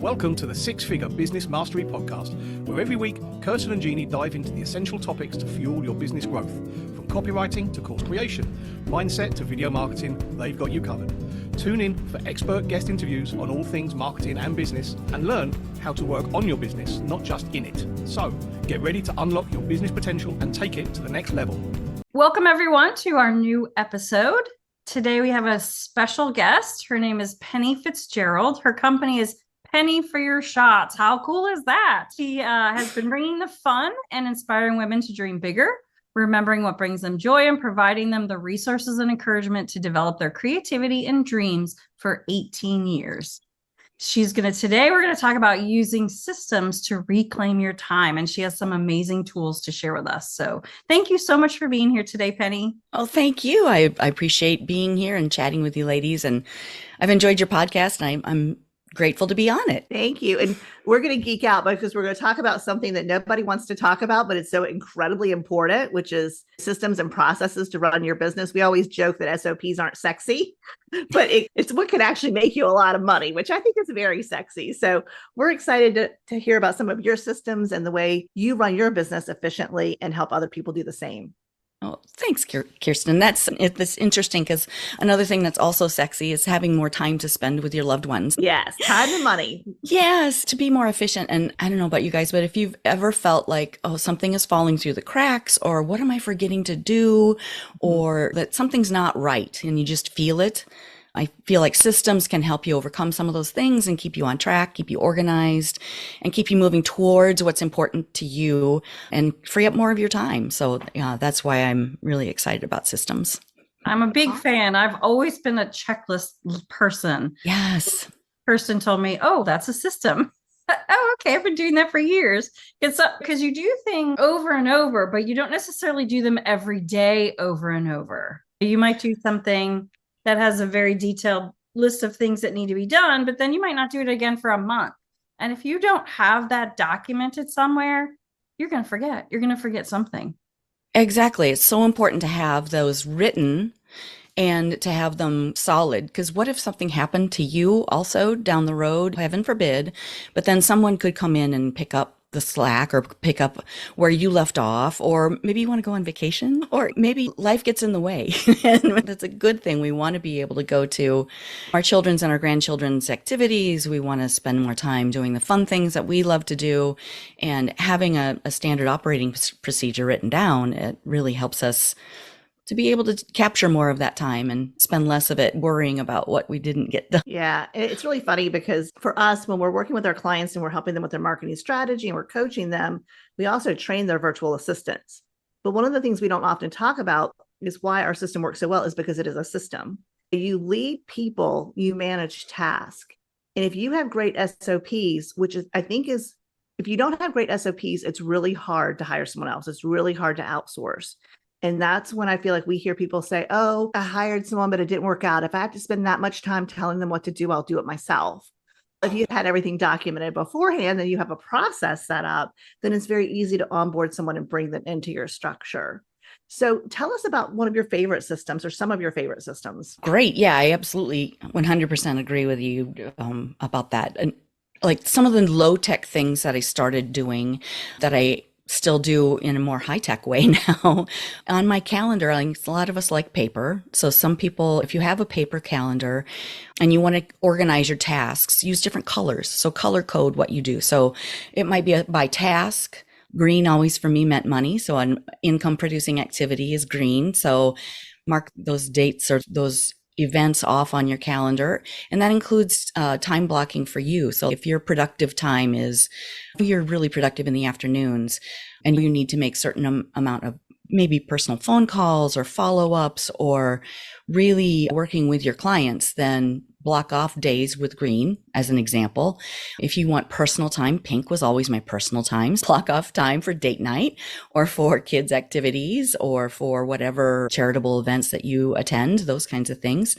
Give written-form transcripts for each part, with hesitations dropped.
Welcome to the Six Figure Business Mastery Podcast, where every week, Kirsten and Jeanne dive into the essential topics to fuel your business growth. From copywriting to course creation, mindset to video marketing, they've got you covered. Tune in for expert guest interviews on all things marketing and business, and learn how to work on your business, not just in it. So, get ready to unlock your business potential and take it to the next level. Welcome, everyone, to our new episode. Today, we have a special guest. Her name is Penny Fitzgerald. Her company is Penny for Your Shots. How cool is that? She has been bringing the fun and inspiring women to dream bigger, remembering what brings them joy and providing them the resources and encouragement to develop their creativity and dreams for 18 years. Today we're going to talk about using systems to reclaim your time. And she has some amazing tools to share with us. So thank you so much for being here today, Penny. Oh, thank you. I appreciate being here and chatting with you ladies. And I've enjoyed your podcast, and I'm grateful to be on it. Thank you. And we're going to geek out because we're going to talk about something that nobody wants to talk about, but it's so incredibly important, which is systems and processes to run your business. We always joke that SOPs aren't sexy, but it's what can actually make you a lot of money, which I think is very sexy. So we're excited to hear about some of your systems and the way you run your business efficiently and help other people do the same. Oh, thanks, Kirsten. That's interesting because another thing that's also sexy is having more time to spend with your loved ones. Yes, time and money. Yes, to be more efficient. And I don't know about you guys, but if you've ever felt like, oh, something is falling through the cracks, or what am I forgetting to do, or that something's not right, and you just feel it, I feel like systems can help you overcome some of those things and keep you on track, keep you organized, and keep you moving towards what's important to you and free up more of your time. So that's why I'm really excited about systems. I'm a big fan. I've always been a checklist person. Yes. Kirsten told me, oh, that's a system. Oh, okay. I've been doing that for years. It's because you do things over and over, but you don't necessarily do them every day over and over. You might do something that has a very detailed list of things that need to be done, but then you might not do it again for a month. And if you don't have that documented somewhere, you're going to forget. You're going to forget something. Exactly. It's so important to have those written and to have them solid. Because what if something happened to you also down the road, heaven forbid, but then someone could come in and pick up the slack or pick up where you left off, or maybe you want to go on vacation, or maybe life gets in the way. And that's a good thing. We want to be able to go to our children's and our grandchildren's activities. We want to spend more time doing the fun things that we love to do, and having a standard operating procedure written down, it really helps us to be able to capture more of that time and spend less of it worrying about what we didn't get done. Yeah, it's really funny because for us, when we're working with our clients and we're helping them with their marketing strategy and we're coaching them, we also train their virtual assistants. But one of the things we don't often talk about is why our system works so well is because it is a system. You lead people, you manage tasks. And if you have great SOPs, which is, I think is, if you don't have great SOPs, it's really hard to hire someone else. It's really hard to outsource. And that's when I feel like we hear people say, oh, I hired someone, but it didn't work out. If I have to spend that much time telling them what to do, I'll do it myself. If you had everything documented beforehand and you have a process set up, then it's very easy to onboard someone and bring them into your structure. So tell us about one of your favorite systems or some of your favorite systems. Great. Yeah, I absolutely 100% agree with you about that. And like some of the low tech things that I started doing that I still do in a more high-tech way now. On my calendar, a lot of us like paper. So some people, if you have a paper calendar and you want to organize your tasks, use different colors. So color code what you do. So it might be by task. Green always for me meant money. So an income producing activity is green. So mark those dates or those events off on your calendar. And that includes time blocking for you. So if your productive time is, you're really productive in the afternoons and you need to make certain amount of maybe personal phone calls or follow-ups or really working with your clients, then block off days with green as an example. If you want personal time, pink was always my personal times. Block off time for date night or for kids activities or for whatever charitable events that you attend, those kinds of things.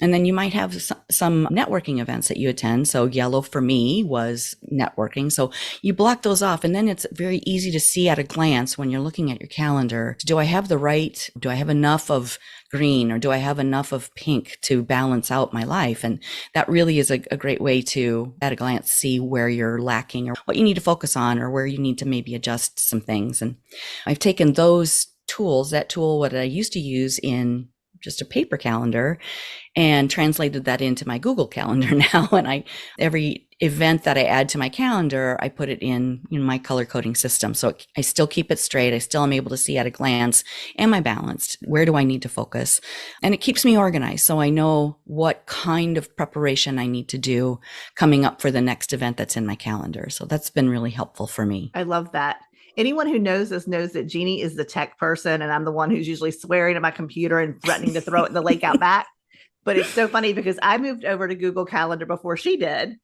And then you might have some networking events that you attend. So yellow for me was networking. So you block those off, and then it's very easy to see at a glance when you're looking at your calendar. Do I have enough of green, or do I have enough of pink to balance out my life? And that really is a great way to, at a glance, see where you're lacking or what you need to focus on or where you need to maybe adjust some things. And I've taken those tools, that tool, what I used to use in just a paper calendar, and translated that into my Google Calendar now. And every event that I add to my calendar, I put it in my color coding system. So I still keep it straight. I still am able to see at a glance, am I balanced? Where do I need to focus? And it keeps me organized. So I know what kind of preparation I need to do coming up for the next event that's in my calendar. So that's been really helpful for me. I love that. Anyone who knows us knows that Jeanne is the tech person, and I'm the one who's usually swearing at my computer and threatening to throw it in the lake out back. But it's so funny because I moved over to Google Calendar before she did.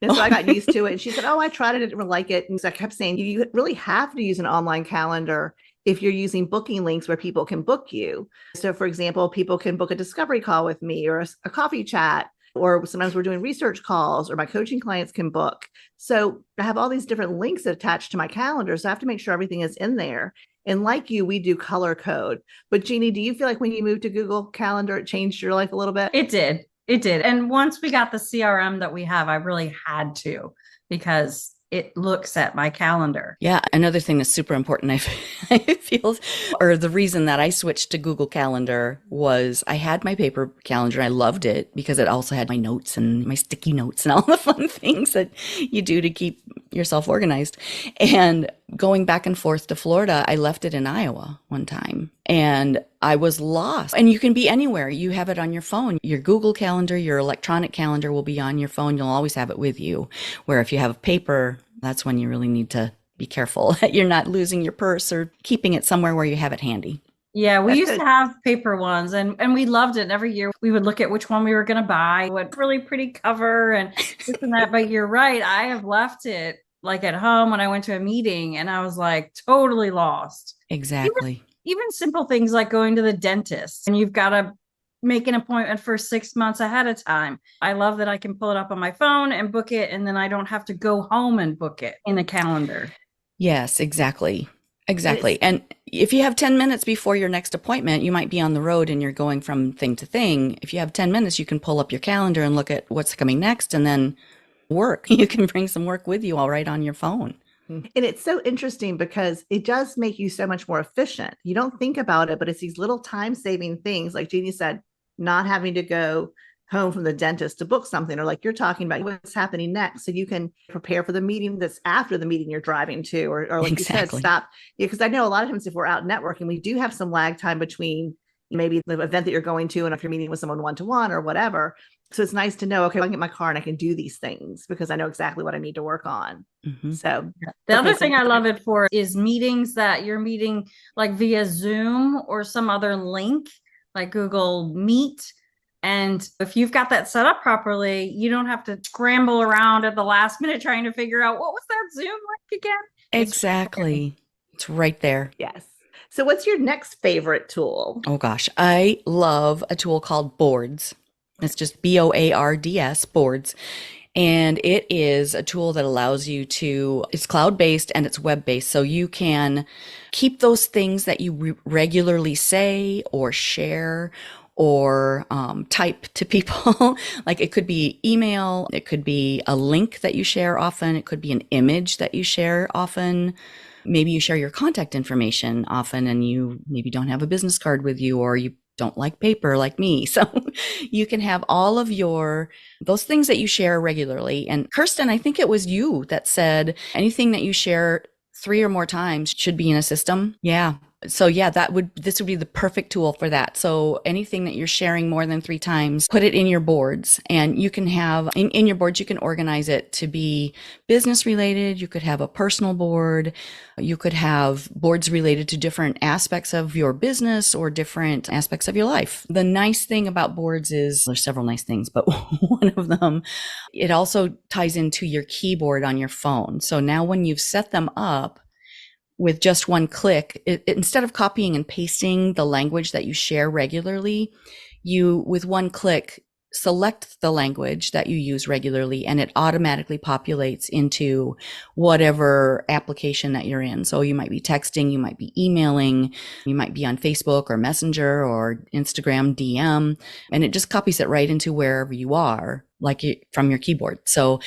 And so I got used to it. And she said, I tried it. I didn't really like it. And so I kept saying, you really have to use an online calendar if you're using booking links where people can book you. So for example, people can book a discovery call with me or a coffee chat, or sometimes we're doing research calls, or my coaching clients can book. So I have all these different links attached to my calendar. So I have to make sure everything is in there. And like you, we do color code. But Jeanne, do you feel like when you moved to Google Calendar, it changed your life a little bit? It did. It did. And once we got the CRM that we have, I really had to, because it looks at my calendar. Yeah. Another thing that's super important, I feel, or the reason that I switched to Google Calendar was I had my paper calendar. I loved it because it also had my notes and my sticky notes and all the fun things that you do to keep yourself organized. And going back and forth to Florida, I left it in Iowa one time and I was lost. And you can be anywhere. You have it on your phone. Your Google Calendar, your electronic calendar will be on your phone. You'll always have it with you. Where if you have paper, that's when you really need to be careful that you're not losing your purse or keeping it somewhere where you have it handy. Yeah, we used to have paper ones and we loved it. And every year we would look at which one we were going to buy, what really pretty cover and this and that. But you're right. I have left it like at home when I went to a meeting and I was like totally lost. Exactly. Even simple things like going to the dentist and you've got to make an appointment for 6 months ahead of time. I love that I can pull it up on my phone and book it. And then I don't have to go home and book it in a calendar. Yes, exactly. Exactly. And if you have 10 minutes before your next appointment, you might be on the road and you're going from thing to thing. If you have 10 minutes, you can pull up your calendar and look at what's coming next and then work. You can bring some work with you all right on your phone. And it's so interesting because it does make you so much more efficient. You don't think about it, but it's these little time-saving things, like Jeanne said, not having to go home from the dentist to book something, or like you're talking about what's happening next. So you can prepare for the meeting that's after the meeting you're driving to, or like Exactly. you said, stop. Yeah, because I know a lot of times if we're out networking, we do have some lag time between maybe the event that you're going to and if you're meeting with someone one-to-one or whatever. So it's nice to know, okay, I can get my car and I can do these things because I know exactly what I need to work on. Mm-hmm. So the other thing I love it for is meetings that you're meeting like via Zoom or some other link like Google Meet. And if you've got that set up properly, you don't have to scramble around at the last minute trying to figure out what was that Zoom link again? Exactly. It's right there. yes. So what's your next favorite tool? Oh gosh, I love a tool called Boards. It's just BOARDS, Boards. And it is a tool that allows you to, it's cloud-based and it's web-based. So you can keep those things that you regularly say or share or type to people. Like it could be email, it could be a link that you share often, it could be an image that you share often. Maybe you share your contact information often and you maybe don't have a business card with you or you don't like paper like me. So you can have all of those things that you share regularly. And Kirsten, I think it was you that said anything that you share 3 or more times should be in a system. Yeah. So yeah, this would be the perfect tool for that. So anything that you're sharing more than 3 times, put it in your boards, and you can have in your boards, you can organize it to be business related. You could have a personal board. You could have boards related to different aspects of your business or different aspects of your life. The nice thing about boards is there's several nice things, but one of them, it also ties into your keyboard on your phone. So now when you've set them up, with just one click, instead of copying and pasting the language that you share regularly, with one click, select the language that you use regularly, and it automatically populates into whatever application that you're in. So you might be texting, you might be emailing, you might be on Facebook or Messenger or Instagram DM, and it just copies it right into wherever you are, like from your keyboard. So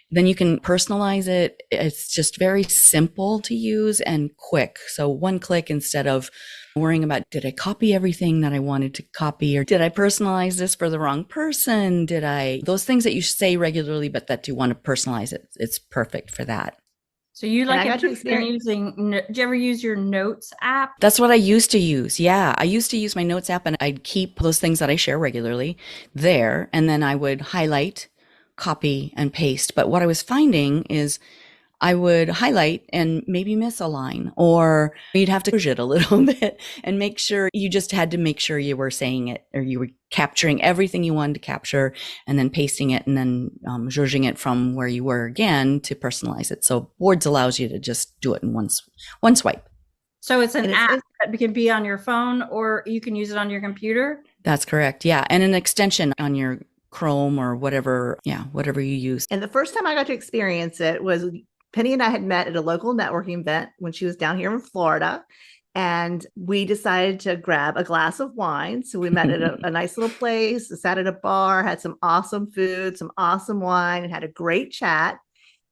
then you can personalize it. It's just very simple to use and quick. So one click instead of worrying about, did I copy everything that I wanted to copy, or did I personalize this for the wrong person? Those things that you say regularly, but that you want to personalize it. It's perfect for that. So you like I got to do you ever use your notes app? That's what I used to use. Yeah. I used to use my notes app, and I'd keep those things that I share regularly there. And then I would highlight, copy, and paste. But what I was finding is I would highlight and maybe miss a line, or you'd have to push it a little bit and make sure you just had to make sure you were saying it, or you were capturing everything you wanted to capture and then pasting it and then zhuzhing it from where you were again to personalize it. So Boards allows you to just do it in one swipe. So it's an app that can be on your phone, or you can use it on your computer? That's correct. Yeah. And an extension on your Chrome or whatever. Yeah. Whatever you use. And the first time I got to experience it was Penny and I had met at a local networking event when she was down here in Florida, and we decided to grab a glass of wine. So we met at a nice little place, sat at a bar, had some awesome food, some awesome wine, and had a great chat.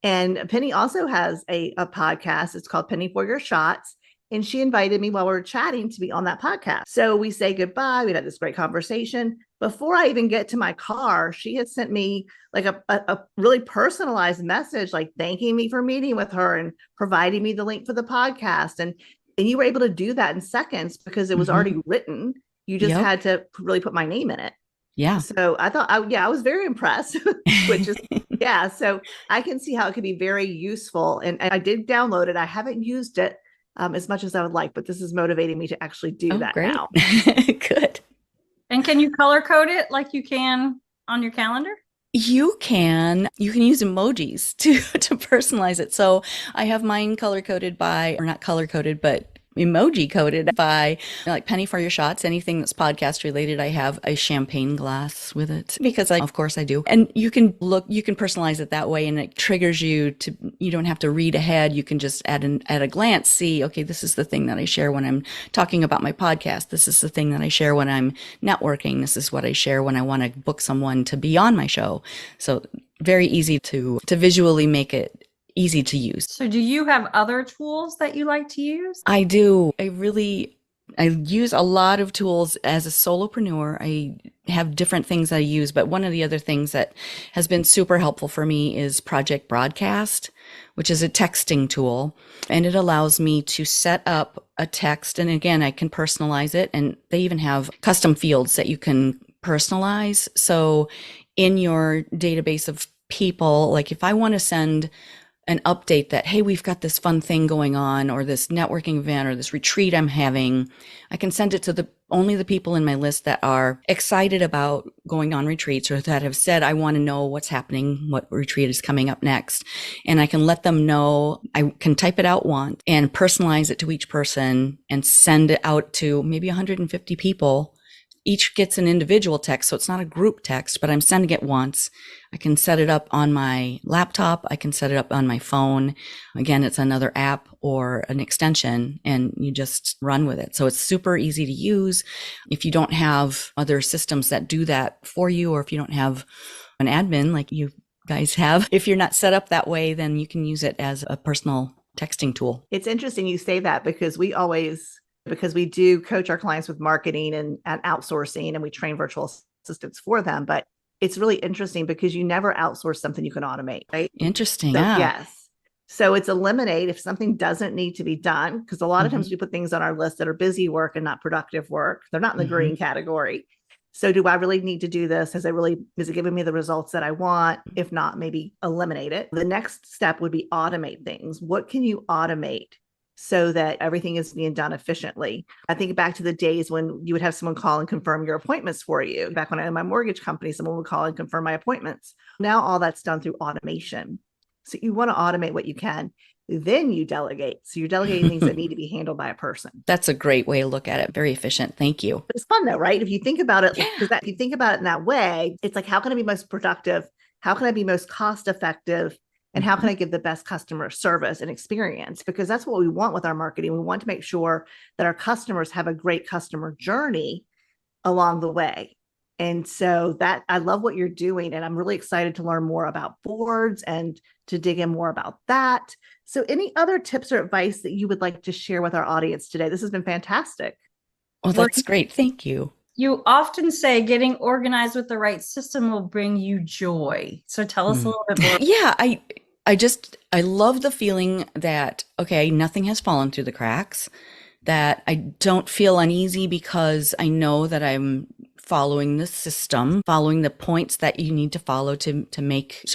And Penny also has a podcast. It's called Penny for Your Shots. And she invited me while we were chatting to be on that podcast. So we say goodbye. We had this great conversation. Before I even get to my car, she had sent me like a really personalized message, like thanking me for meeting with her and providing me the link for the podcast. And you were able to do that in seconds because it was already written. You just had to really put my name in it. Yeah. So I thought, I was very impressed, which is, so I can see how it could be very useful. And I did download it. I haven't used it as much as I would like, but this is motivating me to actually do that great. now. Good. And can you color code it like you can on your calendar? You can use emojis to personalize it. So I have mine color coded by, or not color coded, but emoji coded by, like Penny for Your Shots. Anything that's podcast related, I have a champagne glass with it because of course I do. And you can personalize it that way, and it triggers you don't have to read ahead. You can just at a glance see, okay, this is the thing that I share when I'm talking about my podcast. This is the thing that I share when I'm networking. This is what I share when I want to book someone to be on my show. So very easy to visually make it easy to use. So do you have other tools that you like to use? I do. I use a lot of tools as a solopreneur. I have different things I use, but one of the other things that has been super helpful for me is Project Broadcast, which is a texting tool, and it allows me to set up a text. And again, I can personalize it, and they even have custom fields that you can personalize. So in your database of people, like if I want to send an update that, hey, we've got this fun thing going on, or this networking event, or this retreat I'm having, I can send it to only the people in my list that are excited about going on retreats, or that have said, I want to know what's happening, what retreat is coming up next. And I can let them know. I can type it out once and personalize it to each person and send it out to maybe 150 people. Each gets an individual text, so it's not a group text, but I'm sending it once. I can set it up on my laptop. I can set it up on my phone. Again, it's another app or an extension, and you just run with it. So it's super easy to use. If you don't have other systems that do that for you, or if you don't have an admin like you guys have, if you're not set up that way, then you can use it as a personal texting tool. It's interesting you say that because we do coach our clients with marketing and outsourcing, and we train virtual assistants for them. But it's really interesting because you never outsource something you can automate, right? Interesting. So, yeah. Yes. So it's eliminate if something doesn't need to be done, because a lot of times we put things on our list that are busy work and not productive work. They're not in the green category. So do I really need to do this? Is it giving me the results that I want? If not, maybe eliminate it. The next step would be automate things. What can you automate so that everything is being done efficiently? I think back to the days when you would have someone call and confirm your appointments for you. Back when I had my mortgage company, someone would call and confirm my appointments. Now all that's done through automation. So you want to automate what you can, then you delegate. So you're delegating things that need to be handled by a person. That's a great way to look at it. Very efficient. Thank you. But it's fun though, right? If you think about it, if you think about it in that way, it's like, how can I be most productive? How can I be most cost effective? And how can I give the best customer service and experience? Because that's what we want with our marketing. We want to make sure that our customers have a great customer journey along the way. And so that I love what you're doing. And I'm really excited to learn more about boards and to dig in more about that. So any other tips or advice that you would like to share with our audience today? This has been fantastic. Oh, that's great. Thank you. You often say getting organized with the right system will bring you joy. So tell us a little bit more. Yeah, I love the feeling that, okay, nothing has fallen through the cracks, that I don't feel uneasy because I know that I'm following the system, following the points that you need to follow to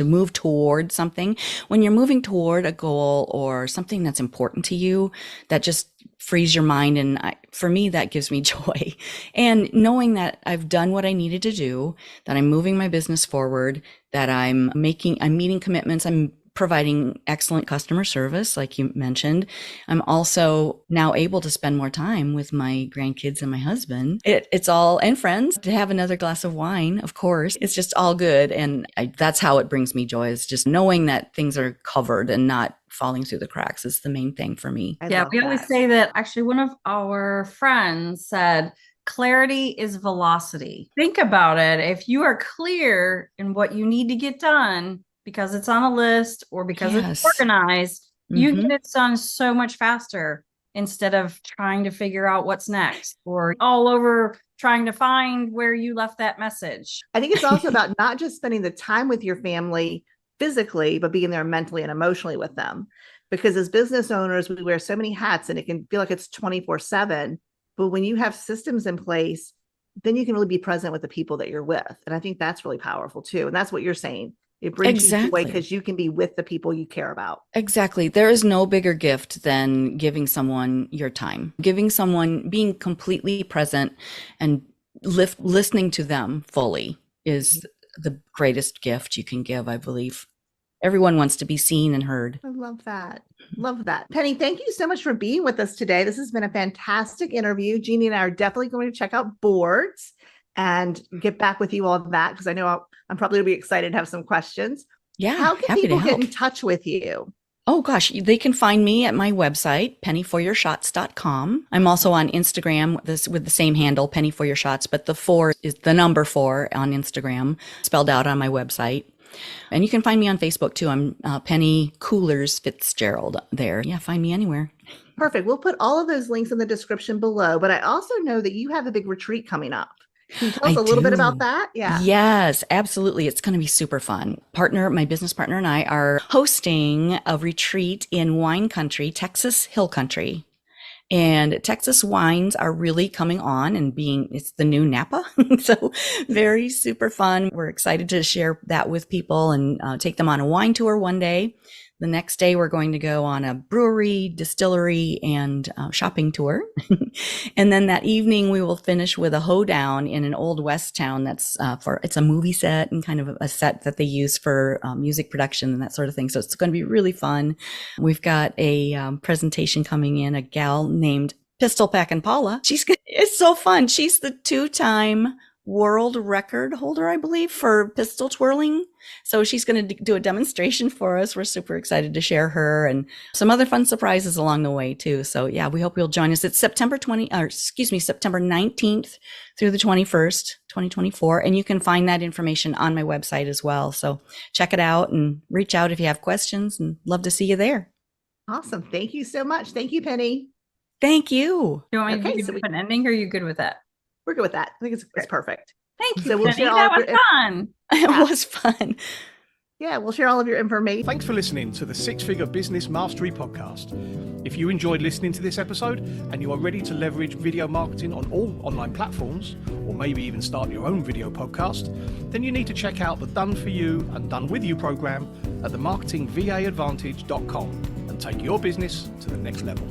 move toward something. When you're moving toward a goal or something that's important to you, that just frees your mind. And for me, that gives me joy. And knowing that I've done what I needed to do, that I'm moving my business forward, that I'm meeting commitments, I'm providing excellent customer service, like you mentioned. I'm also now able to spend more time with my grandkids and my husband. It's all, and friends, to have another glass of wine, of course. It's just all good. And that's how it brings me joy, is just knowing that things are covered and not falling through the cracks is the main thing for me. Yeah, we always say that. Actually, one of our friends said, clarity is velocity. Think about it. If you are clear in what you need to get done, because it's on a list or because it's organized, you get it done so much faster instead of trying to figure out what's next or all over trying to find where you left that message. I think it's also about not just spending the time with your family physically, but being there mentally and emotionally with them. Because as business owners, we wear so many hats and it can feel like it's 24/7. But when you have systems in place, then you can really be present with the people that you're with. And I think that's really powerful too. And that's what you're saying. It brings you joy because you can be with the people you care about. Exactly. There is no bigger gift than giving someone your time, being completely present and listening to them fully is the greatest gift you can give, I believe. Everyone wants to be seen and heard. I love that. Love that. Penny, thank you so much for being with us today. This has been a fantastic interview. Jeannie and I are definitely going to check out boards and get back with you on that, because I know I'm probably going to be excited to have some questions. Yeah. How can people get in touch with you? Oh gosh, they can find me at my website, pennyforyourshots.com. I'm also on Instagram with the same handle, Penny for Your Shots, but the 4 is the number 4 on Instagram, spelled out on my website. And you can find me on Facebook too. I'm Penny Fitzgerald there. Yeah, find me anywhere. Perfect. We'll put all of those links in the description below, but I also know that you have a big retreat coming up. Can you tell us a little bit about that? Yeah. Yes, absolutely. It's going to be super fun. My business partner and I are hosting a retreat in wine country, Texas Hill Country. And Texas wines are really coming on and it's the new Napa. So very super fun. We're excited to share that with people and take them on a wine tour one day. The next day, we're going to go on a brewery, distillery, and shopping tour. And then that evening, we will finish with a hoedown in an old West town it's a movie set and kind of a set that they use for music production and that sort of thing. So it's going to be really fun. We've got a presentation coming in, a gal named Pistol Packin' Paula. It's so fun. She's the 2-time world record holder, I believe, for pistol twirling. So she's going to do a demonstration for us. We're super excited to share her and some other fun surprises along the way too. So yeah, we hope you'll join us. It's September 19th through the 21st, 2024. And you can find that information on my website as well. So check it out and reach out if you have questions, and love to see you there. Awesome. Thank you so much. Thank you, Penny. Thank you. Do you want me to do an ending, or are you good with that? We're good with that. I think it's perfect. Thank you. So we'll share that was fun. It was fun. Yeah, we'll share all of your information. Thanks for listening to the 6-Figure Business Mastery Podcast. If you enjoyed listening to this episode and you are ready to leverage video marketing on all online platforms, or maybe even start your own video podcast, then you need to check out the Done For You and Done With You program at themarketingvaadvantage.com and take your business to the next level.